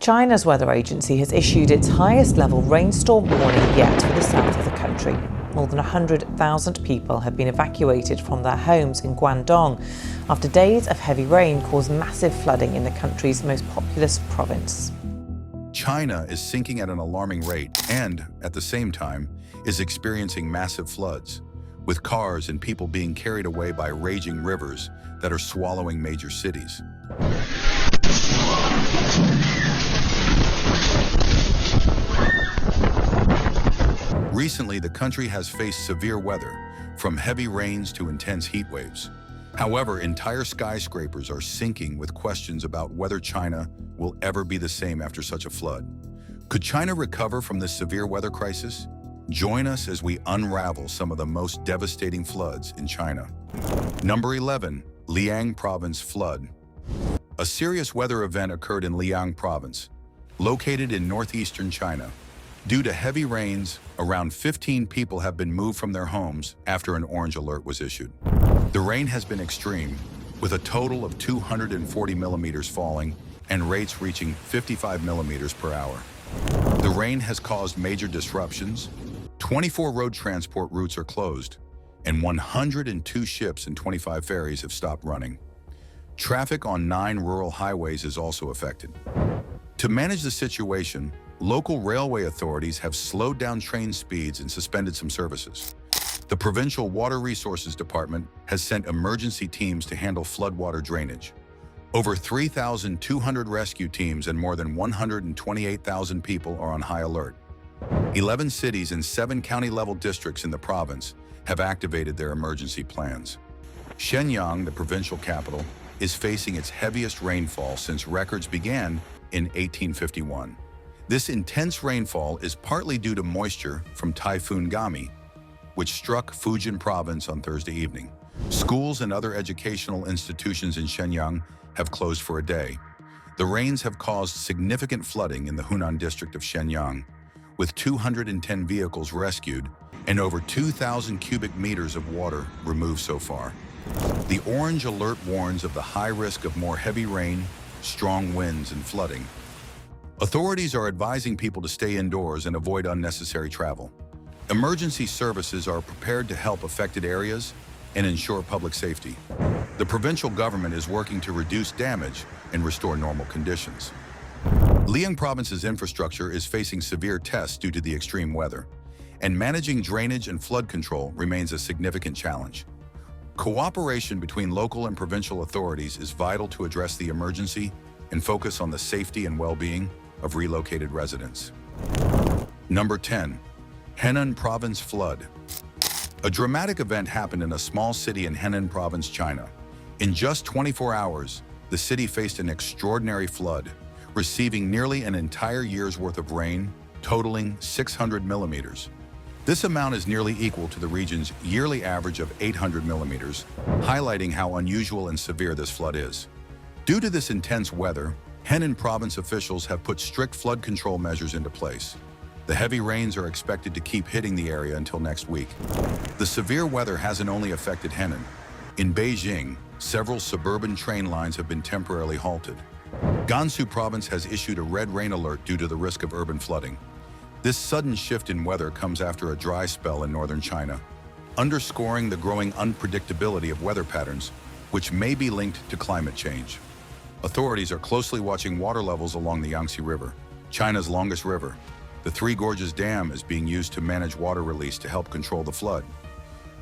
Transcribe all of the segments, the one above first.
China's weather agency has issued its highest level rainstorm warning yet for the south of the country. More than 100,000 people have been evacuated from their homes in Guangdong after days of heavy rain caused massive flooding in the country's most populous province. China is sinking at an alarming rate and, at the same time, is experiencing massive floods, with cars and people being carried away by raging rivers that are swallowing major cities. Recently, the country has faced severe weather, from heavy rains to intense heat waves. However, entire skyscrapers are sinking with questions about whether China will ever be the same after such a flood. Could China recover from this severe weather crisis? Join us as we unravel some of the most devastating floods in China. Number 11. Liaoning Province Flood. A serious weather event occurred in Liaoning Province, located in northeastern China. Due to heavy rains, around 15 people have been moved from their homes after an orange alert was issued. The rain has been extreme, with a total of 240 millimeters falling and rates reaching 55 millimeters per hour. The rain has caused major disruptions. 24 road transport routes are closed, and 102 ships and 25 ferries have stopped running. Traffic on 9 rural highways is also affected. To manage the situation, local railway authorities have slowed down train speeds and suspended some services. The Provincial Water Resources Department has sent emergency teams to handle floodwater drainage. Over 3,200 rescue teams and more than 128,000 people are on high alert. 11 cities and 7 county-level districts in the province have activated their emergency plans. Shenyang, the provincial capital, is facing its heaviest rainfall since records began in 1851. This intense rainfall is partly due to moisture from Typhoon Gami, which struck Fujian province on Thursday evening. Schools and other educational institutions in Shenyang have closed for a day. The rains have caused significant flooding in the Henan district of Shenyang, with 210 vehicles rescued and over 2,000 cubic meters of water removed so far. The orange alert warns of the high risk of more heavy rain, strong winds, and flooding. Authorities are advising people to stay indoors and avoid unnecessary travel. Emergency services are prepared to help affected areas and ensure public safety. The provincial government is working to reduce damage and restore normal conditions. Liaoning Province's infrastructure is facing severe tests due to the extreme weather, and managing drainage and flood control remains a significant challenge. Cooperation between local and provincial authorities is vital to address the emergency and focus on the safety and well-being of relocated residents. Number 10. Henan Province Flood. A dramatic event happened in a small city in Henan Province, China. In just 24 hours, the city faced an extraordinary flood, receiving nearly an entire year's worth of rain, totaling 600 millimeters. This amount is nearly equal to the region's yearly average of 800 millimeters, highlighting how unusual and severe this flood is. Due to this intense weather, Henan province officials have put strict flood control measures into place. The heavy rains are expected to keep hitting the area until next week. The severe weather hasn't only affected Henan. In Beijing, several suburban train lines have been temporarily halted. Gansu province has issued a red rain alert due to the risk of urban flooding. This sudden shift in weather comes after a dry spell in northern China, underscoring the growing unpredictability of weather patterns, which may be linked to climate change. Authorities are closely watching water levels along the Yangtze River, China's longest river. The Three Gorges Dam is being used to manage water release to help control the flood.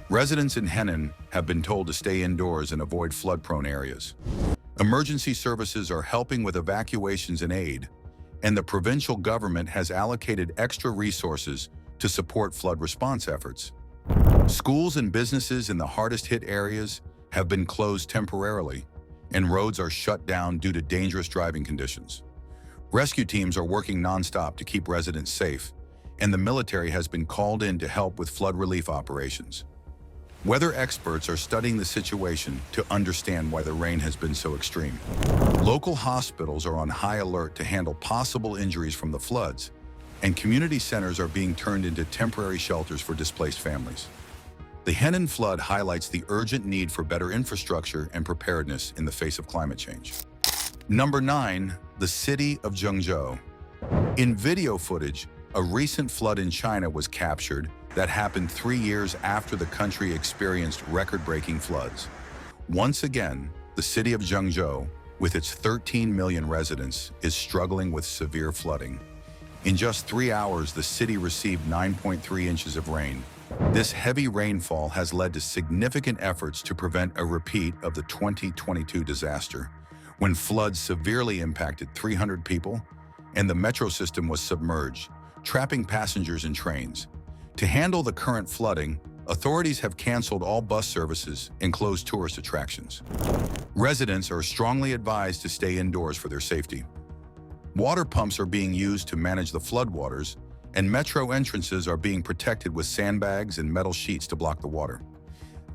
Residents in Henan have been told to stay indoors and avoid flood-prone areas. Emergency services are helping with evacuations and aid, and the provincial government has allocated extra resources to support flood response efforts. Schools and businesses in the hardest-hit areas have been closed temporarily, and roads are shut down due to dangerous driving conditions. Rescue teams are working non-stop to keep residents safe, and the military has been called in to help with flood relief operations. Weather experts are studying the situation to understand why the rain has been so extreme. Local hospitals are on high alert to handle possible injuries from the floods, and community centers are being turned into temporary shelters for displaced families. The Henan flood highlights the urgent need for better infrastructure and preparedness in the face of climate change. Number 9. the city of Zhengzhou. In video footage, a recent flood in China was captured that happened 3 years after the country experienced record-breaking floods. Once again, the city of Zhengzhou, with its 13 million residents, is struggling with severe flooding. In just 3 hours, the city received 9.3 inches of rain. This heavy rainfall has led to significant efforts to prevent a repeat of the 2022 disaster, when floods severely impacted 300 people and the metro system was submerged, trapping passengers in trains. To handle the current flooding, authorities have canceled all bus services and closed tourist attractions. Residents are strongly advised to stay indoors for their safety. Water pumps are being used to manage the floodwaters, and metro entrances are being protected with sandbags and metal sheets to block the water.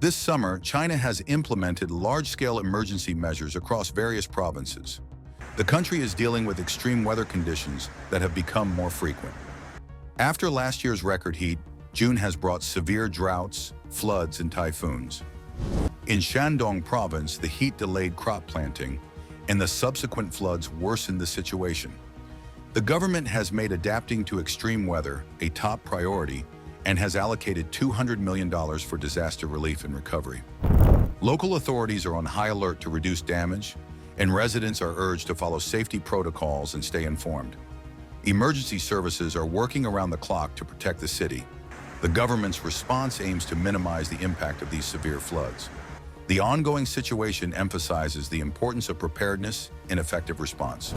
This summer, China has implemented large-scale emergency measures across various provinces. The country is dealing with extreme weather conditions that have become more frequent. After last year's record heat, June has brought severe droughts, floods, and typhoons. In Shandong province, the heat delayed crop planting, and the subsequent floods worsened the situation. The government has made adapting to extreme weather a top priority and has allocated $200 million for disaster relief and recovery. Local authorities are on high alert to reduce damage, and residents are urged to follow safety protocols and stay informed. Emergency services are working around the clock to protect the city. The government's response aims to minimize the impact of these severe floods. The ongoing situation emphasizes the importance of preparedness and effective response.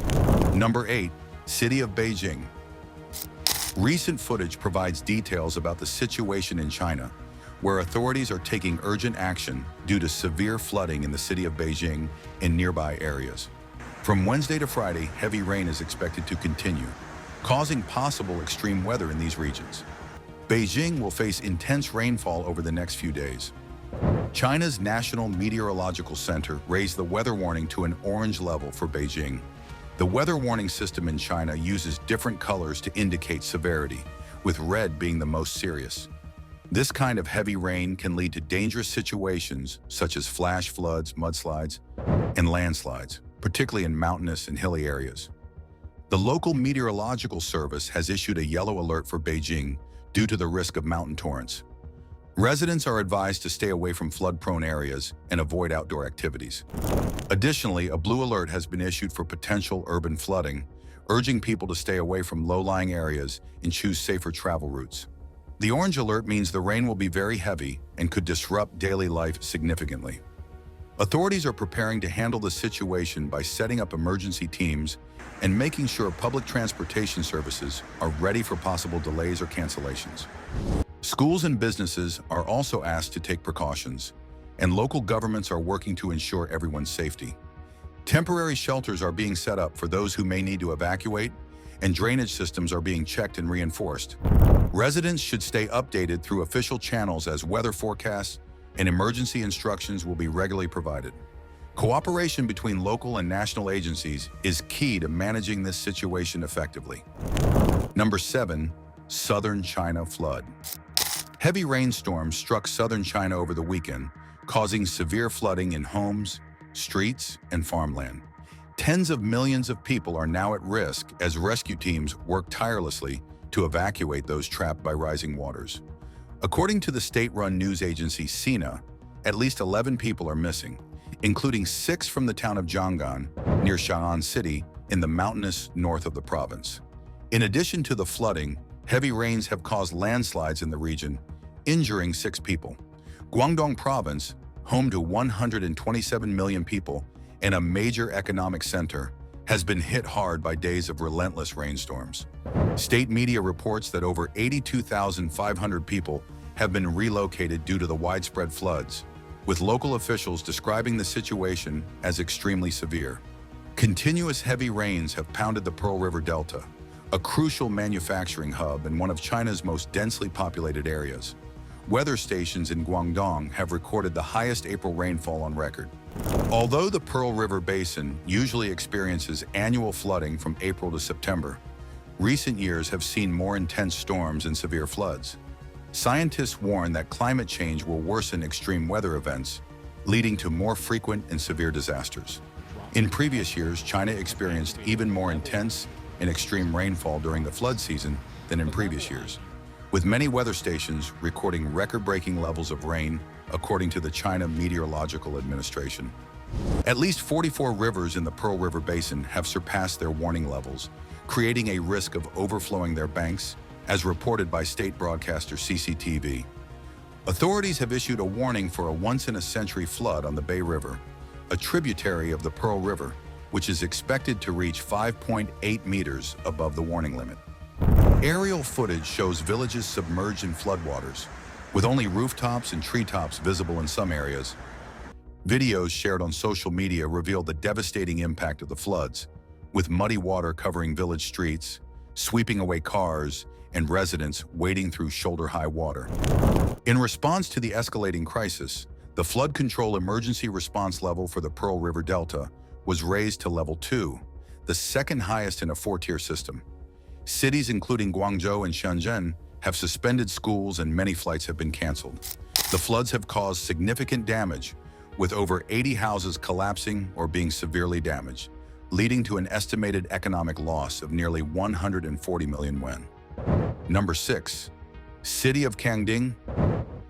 Number 8. City of Beijing. Recent footage provides details about the situation in China, where authorities are taking urgent action due to severe flooding in the city of Beijing and nearby areas. From Wednesday to Friday, heavy rain is expected to continue, causing possible extreme weather in these regions. Beijing will face intense rainfall over the next few days. China's National Meteorological Center raised the weather warning to an orange level for Beijing. The weather warning system in China uses different colors to indicate severity, with red being the most serious. This kind of heavy rain can lead to dangerous situations such as flash floods, mudslides, and landslides, particularly in mountainous and hilly areas. The local meteorological service has issued a yellow alert for Beijing due to the risk of mountain torrents. Residents are advised to stay away from flood-prone areas and avoid outdoor activities. Additionally, a blue alert has been issued for potential urban flooding, urging people to stay away from low-lying areas and choose safer travel routes. The orange alert means the rain will be very heavy and could disrupt daily life significantly. Authorities are preparing to handle the situation by setting up emergency teams and making sure public transportation services are ready for possible delays or cancellations. Schools and businesses are also asked to take precautions, and local governments are working to ensure everyone's safety. Temporary shelters are being set up for those who may need to evacuate, and drainage systems are being checked and reinforced. Residents should stay updated through official channels as weather forecasts and emergency instructions will be regularly provided. Cooperation between local and national agencies is key to managing this situation effectively. Number 7. Southern China flood. Heavy rainstorms struck southern China over the weekend, causing severe flooding in homes, streets, and farmland. Tens of millions of people are now at risk as rescue teams work tirelessly to evacuate those trapped by rising waters. According to the state-run news agency Sina, at least 11 people are missing, including 6 from the town of Zhanggan, near Xi'an City, in the mountainous north of the province. In addition to the flooding, heavy rains have caused landslides in the region, injuring 6 people. Guangdong province, home to 127 million people and a major economic center, has been hit hard by days of relentless rainstorms. State media reports that over 82,500 people have been relocated due to the widespread floods, with local officials describing the situation as extremely severe. Continuous heavy rains have pounded the Pearl River Delta, a crucial manufacturing hub and one of China's most densely populated areas. Weather stations in Guangdong have recorded the highest April rainfall on record. Although the Pearl River Basin usually experiences annual flooding from April to September, recent years have seen more intense storms and severe floods. Scientists warn that climate change will worsen extreme weather events, leading to more frequent and severe disasters. In previous years, China experienced even more intense and extreme rainfall during the flood season than in previous years, with many weather stations recording record-breaking levels of rain, according to the China Meteorological Administration. At least 44 rivers in the Pearl River Basin have surpassed their warning levels, creating a risk of overflowing their banks, as reported by state broadcaster CCTV. Authorities have issued a warning for a once-in-a-century flood on the Bay River, a tributary of the Pearl River, which is expected to reach 5.8 meters above the warning limit. Aerial footage shows villages submerged in floodwaters, with only rooftops and treetops visible in some areas. Videos shared on social media reveal the devastating impact of the floods, with muddy water covering village streets, sweeping away cars, and residents wading through shoulder-high water. In response to the escalating crisis, the flood control emergency response level for the Pearl River Delta was raised to level 2, the second highest in a 4-tier system. Cities including Guangzhou and Shenzhen have suspended schools and many flights have been canceled. The floods have caused significant damage, with over 80 houses collapsing or being severely damaged, leading to an estimated economic loss of nearly 140 million yuan. Number 6. City of Kangding.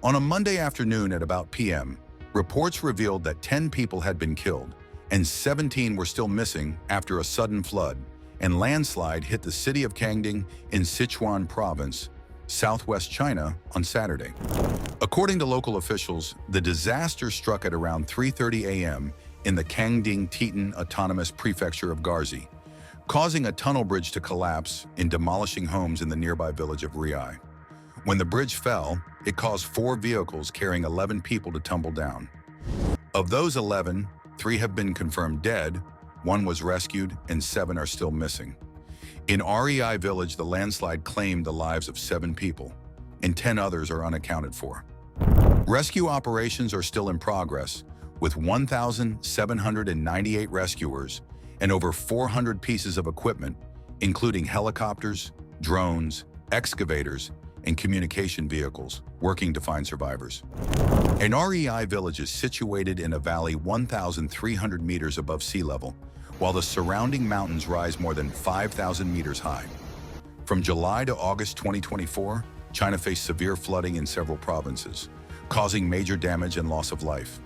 On a Monday afternoon at about p.m., reports revealed that 10 people had been killed and 17 were still missing after a sudden flood and landslide hit the city of Kangding in Sichuan province, southwest China, on Saturday. According to local officials, the disaster struck at around 3:30 a.m. in the Kangding-Titan Autonomous Prefecture of Garzi, causing a tunnel bridge to collapse and demolishing homes in the nearby village of Riai. When the bridge fell, it caused 4 vehicles carrying 11 people to tumble down. Of those 11, 3 have been confirmed dead, 1 was rescued, and 7 are still missing. In Riai village, the landslide claimed the lives of 7 people, and 10 others are unaccounted for. Rescue operations are still in progress, with 1,798 rescuers and over 400 pieces of equipment, including helicopters, drones, excavators, and communication vehicles, working to find survivors. An REI village is situated in a valley 1,300 meters above sea level, while the surrounding mountains rise more than 5,000 meters high. From July to August 2024, China faced severe flooding in several provinces, causing major damage and loss of life.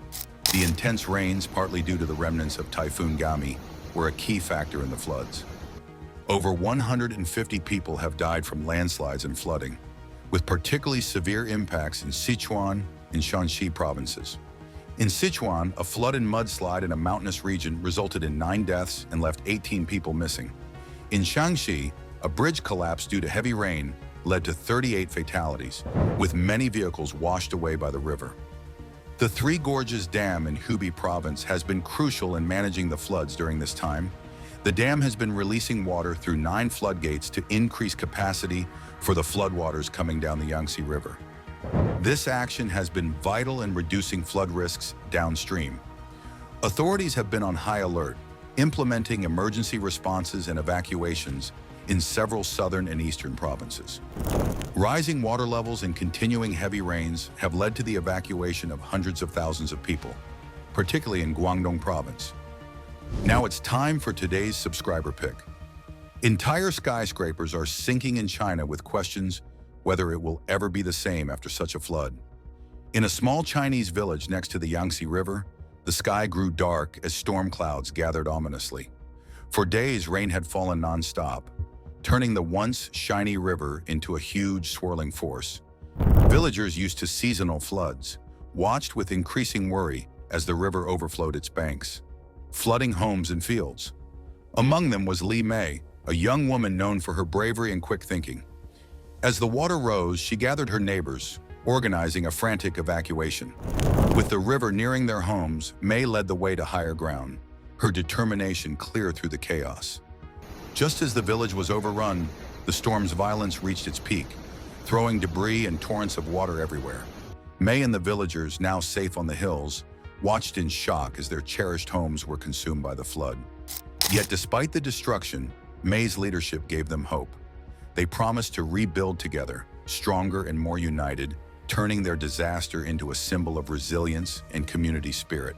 The intense rains, partly due to the remnants of Typhoon Gami, were a key factor in the floods. Over 150 people have died from landslides and flooding, with particularly severe impacts in Sichuan and Shanxi provinces. In Sichuan, a flood and mudslide in a mountainous region resulted in 9 deaths and left 18 people missing. In Shanxi, a bridge collapse due to heavy rain led to 38 fatalities, with many vehicles washed away by the river. The Three Gorges Dam in Hubei province has been crucial in managing the floods during this time. The dam has been releasing water through 9 floodgates to increase capacity for the floodwaters coming down the Yangtze River. This action has been vital in reducing flood risks downstream. Authorities have been on high alert, implementing emergency responses and evacuations in several southern and eastern provinces. Rising water levels and continuing heavy rains have led to the evacuation of hundreds of thousands of people, particularly in Guangdong province. Now it's time for today's subscriber pick. Entire skyscrapers are sinking in China with questions whether it will ever be the same after such a flood. In a small Chinese village next to the Yangtze River, the sky grew dark as storm clouds gathered ominously. For days, rain had fallen non-stop, turning the once shiny river into a huge swirling force. Villagers used to seasonal floods watched with increasing worry as the river overflowed its banks, flooding homes and fields. Among them was Li Mei, a young woman known for her bravery and quick thinking. As the water rose, she gathered her neighbors, organizing a frantic evacuation. With the river nearing their homes, Mei led the way to higher ground, her determination clear through the chaos. Just as the village was overrun, the storm's violence reached its peak, throwing debris and torrents of water everywhere. Mei and the villagers, now safe on the hills, watched in shock as their cherished homes were consumed by the flood. Yet despite the destruction, Mei's leadership gave them hope. They promised to rebuild together, stronger and more united, turning their disaster into a symbol of resilience and community spirit.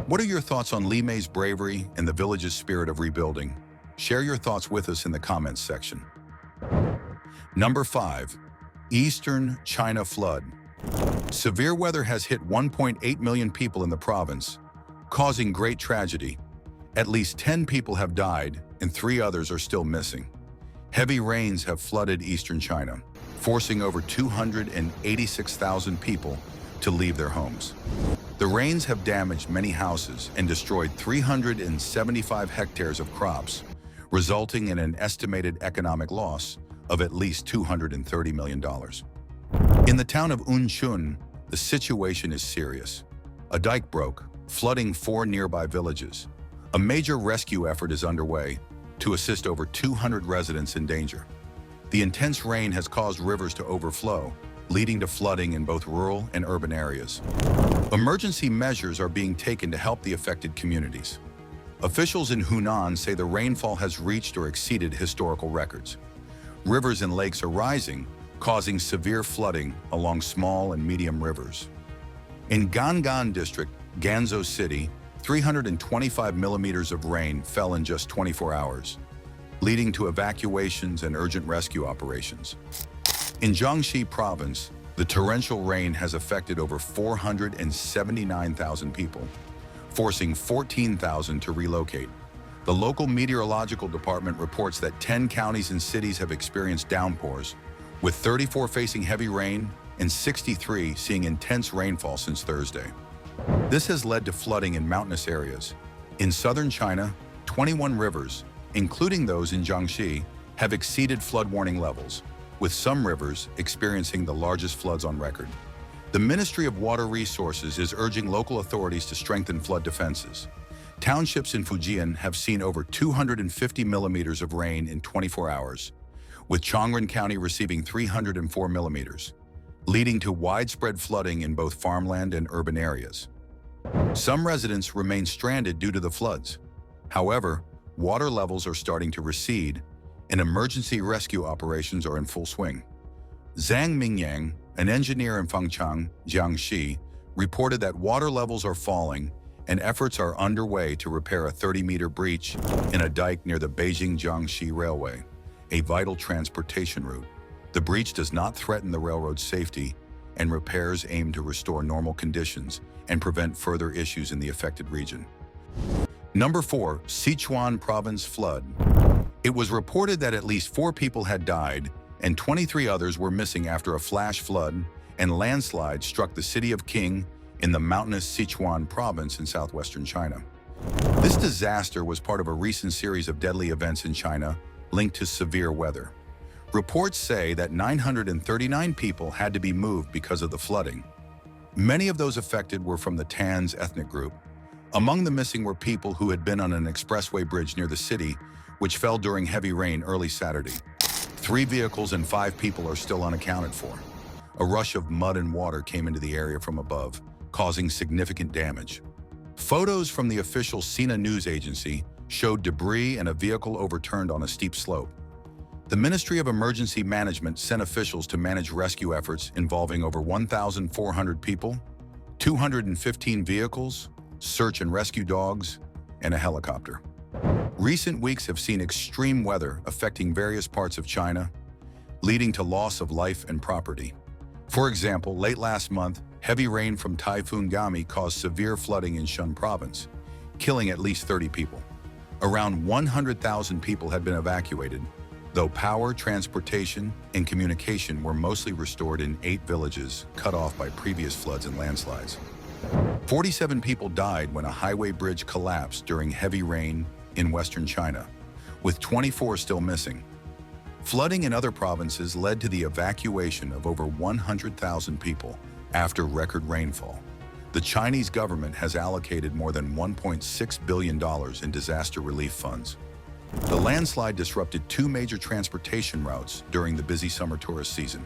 What are your thoughts on Li Mei's bravery and the village's spirit of rebuilding? Share your thoughts with us in the comments section. Number 5. Eastern China flood. Severe weather has hit 1.8 million people in the province, causing great tragedy. At least 10 people have died and 3 others are still missing. Heavy rains have flooded eastern China, forcing over 286,000 people to leave their homes. The rains have damaged many houses and destroyed 375 hectares of crops, resulting in an estimated economic loss of at least $230 million. In the town of Wenxian, the situation is serious. A dike broke, flooding 4 nearby villages. A major rescue effort is underway to assist over 200 residents in danger. The intense rain has caused rivers to overflow, leading to flooding in both rural and urban areas. Emergency measures are being taken to help the affected communities. Officials in Henan say the rainfall has reached or exceeded historical records. Rivers and lakes are rising, causing severe flooding along small and medium rivers. In Gangan District, Zhengzhou City, 325 millimeters of rain fell in just 24 hours, leading to evacuations and urgent rescue operations. In Jiangxi Province, the torrential rain has affected over 479,000 people, forcing 14,000 to relocate. The local meteorological department reports that 10 counties and cities have experienced downpours, with 34 facing heavy rain and 63 seeing intense rainfall since Thursday. This has led to flooding in mountainous areas. In southern China, 21 rivers, including those in Jiangxi, have exceeded flood warning levels, with some rivers experiencing the largest floods on record. The Ministry of Water Resources is urging local authorities to strengthen flood defenses. Townships in Fujian have seen over 250 millimeters of rain in 24 hours, with Chongren County receiving 304 millimeters, leading to widespread flooding in both farmland and urban areas. Some residents remain stranded due to the floods. However, water levels are starting to recede, and emergency rescue operations are in full swing. Zhang Mingyang, an engineer in Fengchang, Jiangxi, reported that water levels are falling and efforts are underway to repair a 30-meter breach in a dike near the Beijing-Jiangxi Railway, a vital transportation route. The breach does not threaten the railroad's safety, and repairs aim to restore normal conditions and prevent further issues in the affected region. Number 4. Sichuan Province flood. It was reported that at least 4 people had died and 23 others were missing after a flash flood and landslide struck the city of Qing in the mountainous Sichuan province in southwestern China. This disaster was part of a recent series of deadly events in China linked to severe weather. Reports say that 939 people had to be moved because of the flooding. Many of those affected were from the Tan's ethnic group. Among the missing were people who had been on an expressway bridge near the city, which fell during heavy rain early Saturday. 3 vehicles and 5 people are still unaccounted for. A rush of mud and water came into the area from above, causing significant damage. Photos from the official Sina news agency showed debris and a vehicle overturned on a steep slope. The Ministry of Emergency Management sent officials to manage rescue efforts involving over 1,400 people, 215 vehicles, search and rescue dogs, and a helicopter. Recent weeks have seen extreme weather affecting various parts of China, leading to loss of life and property. For example, late last month, heavy rain from Typhoon Gami caused severe flooding in Shan province, killing at least 30 people. Around 100,000 people had been evacuated, though power, transportation, and communication were mostly restored in 8 villages cut off by previous floods and landslides. 47 people died when a highway bridge collapsed during heavy rain in western China, with 24 still missing. Flooding in other provinces led to the evacuation of over 100,000 people after record rainfall. The Chinese government has allocated more than $1.6 billion in disaster relief funds. The landslide disrupted 2 major transportation routes during the busy summer tourist season.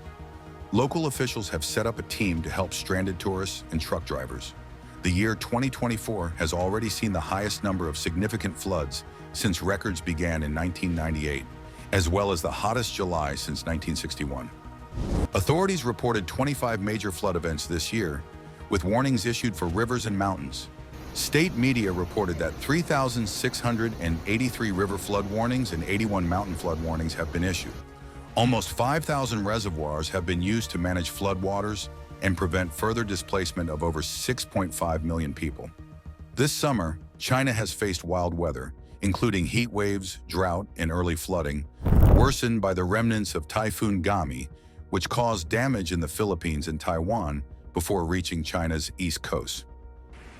Local officials have set up a team to help stranded tourists and truck drivers. The year 2024 has already seen the highest number of significant floods since records began in 1998, as well as the hottest July since 1961. Authorities reported 25 major flood events this year, with warnings issued for rivers and mountains. State media reported that 3,683 river flood warnings and 81 mountain flood warnings have been issued. Almost 5,000 reservoirs have been used to manage floodwaters and prevent further displacement of over 6.5 million people. This summer, China has faced wild weather, including heat waves, drought, and early flooding, worsened by the remnants of Typhoon Gami, which caused damage in the Philippines and Taiwan before reaching China's east coast.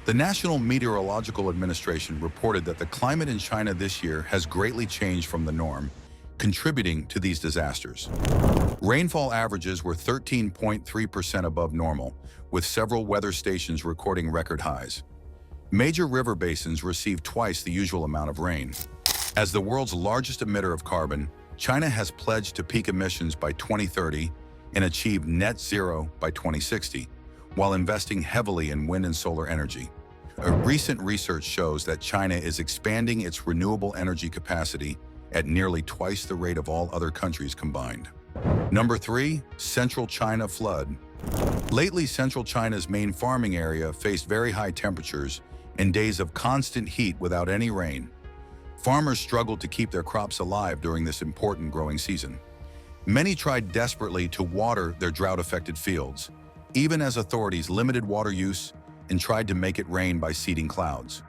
The National Meteorological Administration reported that the climate in China this year has greatly changed from the norm, contributing to these disasters. Rainfall averages were 13.3% above normal, with several weather stations recording record highs. Major river basins received twice the usual amount of rain. As the world's largest emitter of carbon, China has pledged to peak emissions by 2030 and achieve net zero by 2060, while investing heavily in wind and solar energy. A recent research shows that China is expanding its renewable energy capacity at nearly twice the rate of all other countries combined. Number 3, Central China flood. Lately, Central China's main farming area faced very high temperatures and days of constant heat without any rain. Farmers struggled to keep their crops alive during this important growing season. Many tried desperately to water their drought-affected fields, even as authorities limited water use and tried to make it rain by seeding clouds.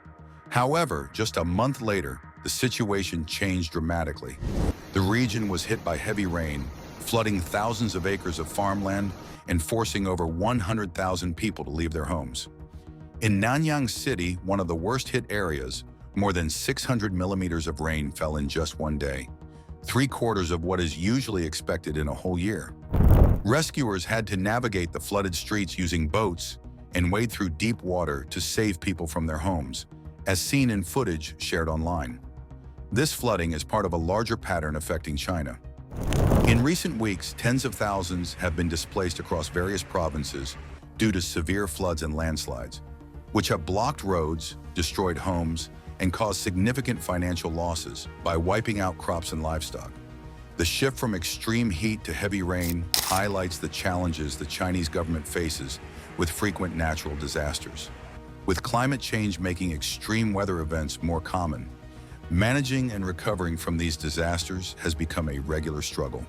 However, just a month later, the situation changed dramatically. The region was hit by heavy rain, flooding thousands of acres of farmland and forcing over 100,000 people to leave their homes. In Nanyang City, one of the worst-hit areas, more than 600 millimeters of rain fell in just one day, 3/4 of what is usually expected in a whole year. Rescuers had to navigate the flooded streets using boats and wade through deep water to save people from their homes, as seen in footage shared online. This flooding is part of a larger pattern affecting China. In recent weeks, tens of thousands have been displaced across various provinces due to severe floods and landslides, which have blocked roads, destroyed homes, and caused significant financial losses by wiping out crops and livestock. The shift from extreme heat to heavy rain highlights the challenges the Chinese government faces with frequent natural disasters. With climate change making extreme weather events more common, managing and recovering from these disasters has become a regular struggle.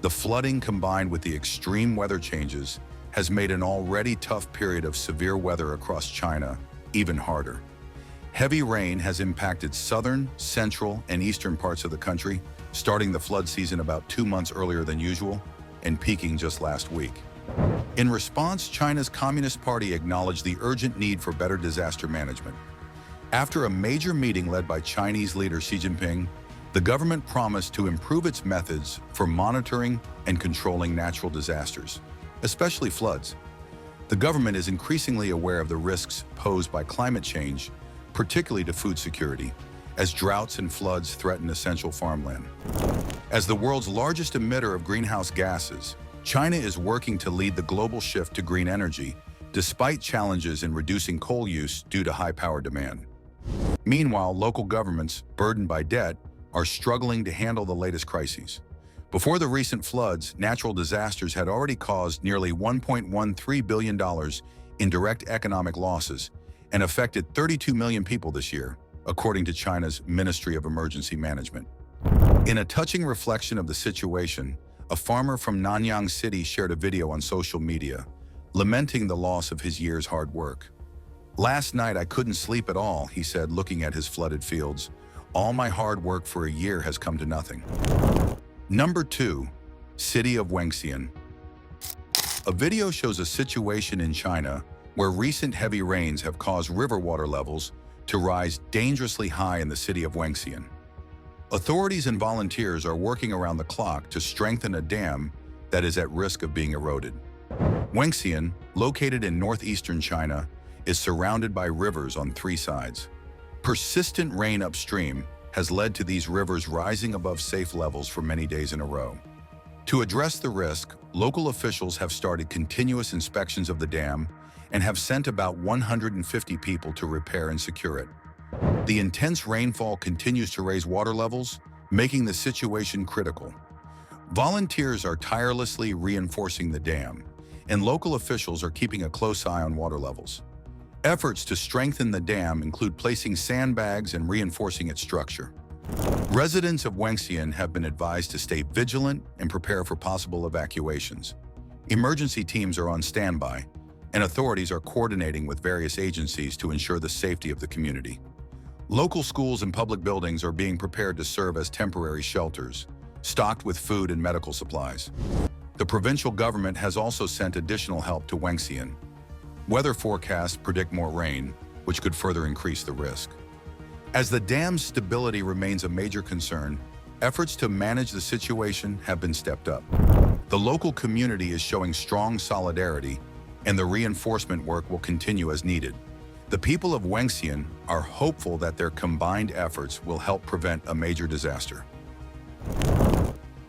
The flooding combined with the extreme weather changes has made an already tough period of severe weather across China even harder. Heavy rain has impacted southern, central, and eastern parts of the country, starting the flood season about 2 months earlier than usual and peaking just last week. In response, China's Communist Party acknowledged the urgent need for better disaster management. After a major meeting led by Chinese leader Xi Jinping, the government promised to improve its methods for monitoring and controlling natural disasters, especially floods. The government is increasingly aware of the risks posed by climate change, particularly to food security, as droughts and floods threaten essential farmland. As the world's largest emitter of greenhouse gases, China is working to lead the global shift to green energy, despite challenges in reducing coal use due to high power demand. Meanwhile, local governments, burdened by debt, are struggling to handle the latest crises. Before the recent floods, natural disasters had already caused nearly $1.13 billion in direct economic losses and affected 32 million people this year, according to China's Ministry of Emergency Management. In a touching reflection of the situation, a farmer from Nanyang City shared a video on social media, lamenting the loss of his year's hard work. "Last night I couldn't sleep at all," he said, looking at his flooded fields. "All my hard work for a year has come to nothing." Number 2, City of Wenxian. A video shows a situation in China where recent heavy rains have caused river water levels to rise dangerously high in the city of Wenxian. Authorities and volunteers are working around the clock to strengthen a dam that is at risk of being eroded. Wenxian, located in northeastern China, is surrounded by rivers on 3 sides. Persistent rain upstream has led to these rivers rising above safe levels for many days in a row. To address the risk, local officials have started continuous inspections of the dam and have sent about 150 people to repair and secure it. The intense rainfall continues to raise water levels, making the situation critical. Volunteers are tirelessly reinforcing the dam, and local officials are keeping a close eye on water levels. Efforts to strengthen the dam include placing sandbags and reinforcing its structure. Residents of Wenxian have been advised to stay vigilant and prepare for possible evacuations. Emergency teams are on standby, and authorities are coordinating with various agencies to ensure the safety of the community. Local schools and public buildings are being prepared to serve as temporary shelters, stocked with food and medical supplies. The provincial government has also sent additional help to Wenxian. Weather forecasts predict more rain, which could further increase the risk. As the dam's stability remains a major concern, efforts to manage the situation have been stepped up. The local community is showing strong solidarity, and the reinforcement work will continue as needed. The people of Wenxian are hopeful that their combined efforts will help prevent a major disaster.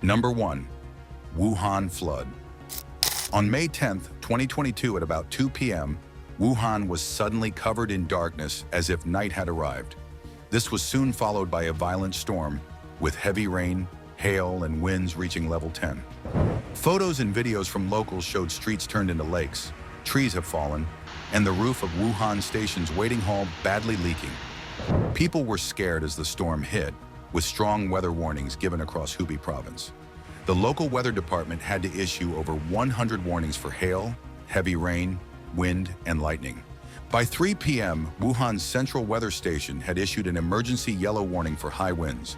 Number 1. Wuhan flood. On May 10, 2022 at about 2 p.m., Wuhan was suddenly covered in darkness as if night had arrived. This was soon followed by a violent storm, with heavy rain, hail, and winds reaching level 10. Photos and videos from locals showed streets turned into lakes, trees have fallen, and the roof of Wuhan Station's waiting hall badly leaking. People were scared as the storm hit, with strong weather warnings given across Hubei province. The local weather department had to issue over 100 warnings for hail, heavy rain, wind, and lightning. By 3 p.m., Wuhan's central weather station had issued an emergency yellow warning for high winds,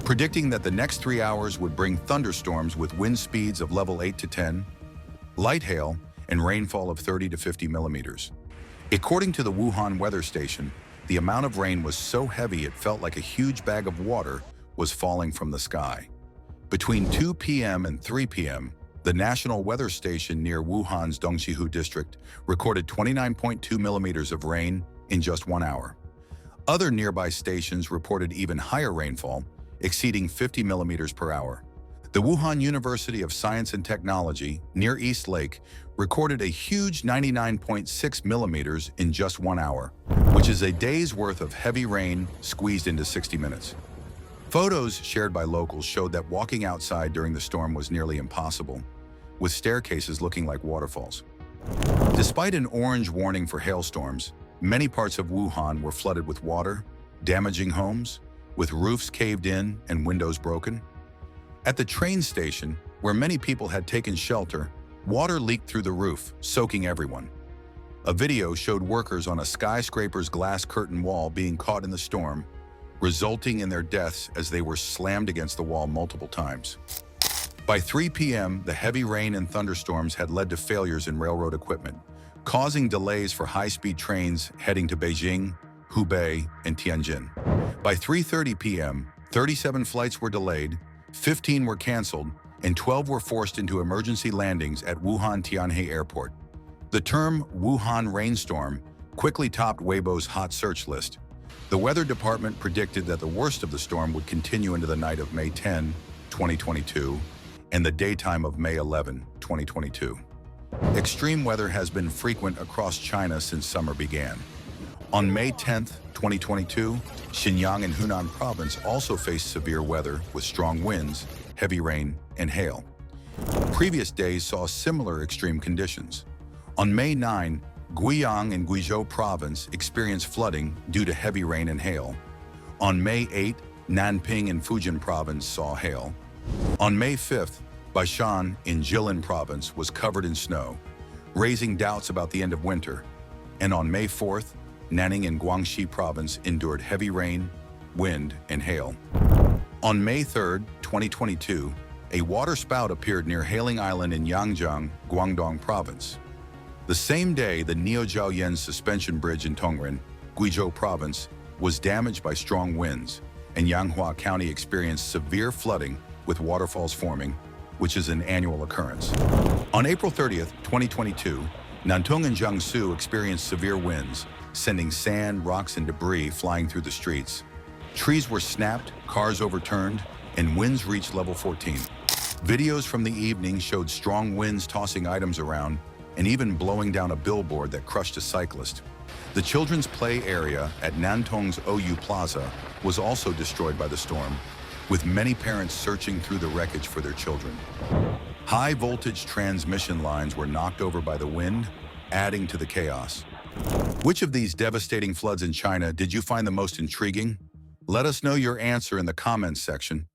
predicting that the next 3 hours would bring thunderstorms with wind speeds of level 8 to 10, light hail, and rainfall of 30 to 50 millimeters. According to the Wuhan weather station, the amount of rain was so heavy it felt like a huge bag of water was falling from the sky. Between 2 p.m. and 3 p.m., the National Weather Station near Wuhan's Dongqihu district recorded 29.2 millimeters of rain in just 1 hour. Other nearby stations reported even higher rainfall, exceeding 50 millimeters per hour. The Wuhan University of Science and Technology, near East Lake, recorded a huge 99.6 millimeters in just 1 hour, which is a day's worth of heavy rain squeezed into 60 minutes. Photos shared by locals showed that walking outside during the storm was nearly impossible, with staircases looking like waterfalls. Despite an orange warning for hailstorms, many parts of Wuhan were flooded with water, damaging homes, with roofs caved in and windows broken. At the train station, where many people had taken shelter, water leaked through the roof, soaking everyone. A video showed workers on a skyscraper's glass curtain wall being caught in the storm, resulting in their deaths as they were slammed against the wall multiple times. By 3 p.m., the heavy rain and thunderstorms had led to failures in railroad equipment, causing delays for high-speed trains heading to Beijing, Hubei, and Tianjin. By 3:30 p.m., 37 flights were delayed, 15 were canceled, and 12 were forced into emergency landings at Wuhan Tianhe Airport. The term Wuhan rainstorm quickly topped Weibo's hot search list. The weather department predicted that the worst of the storm would continue into the night of May 10, 2022, and the daytime of May 11, 2022. Extreme weather has been frequent across China since summer began. On May 10, 2022, Xinjiang and Henan province also faced severe weather with strong winds, heavy rain, and hail. Previous days saw similar extreme conditions. On May 9, Guiyang and Guizhou province experienced flooding due to heavy rain and hail. On May 8, Nanping and Fujian province saw hail. On May 5th, Baishan in Jilin province was covered in snow, raising doubts about the end of winter. And on May 4th, Nanning and Guangxi province endured heavy rain, wind, and hail. On May 3rd, 2022, a water spout appeared near Hailing Island in Yangjiang, Guangdong province. The same day, the Neo-Jiaoyan suspension bridge in Tongren, Guizhou province, was damaged by strong winds, and Yanghua County experienced severe flooding with waterfalls forming, which is an annual occurrence. On April 30th, 2022, Nantong and Jiangsu experienced severe winds, sending sand, rocks, and debris flying through the streets. Trees were snapped, cars overturned, and winds reached level 14. Videos from the evening showed strong winds tossing items around and even blowing down a billboard that crushed a cyclist. The children's play area at Nantong's OU Plaza was also destroyed by the storm, with many parents searching through the wreckage for their children. High-voltage transmission lines were knocked over by the wind, adding to the chaos. Which of these devastating floods in China did you find the most intriguing? Let us know your answer in the comments section.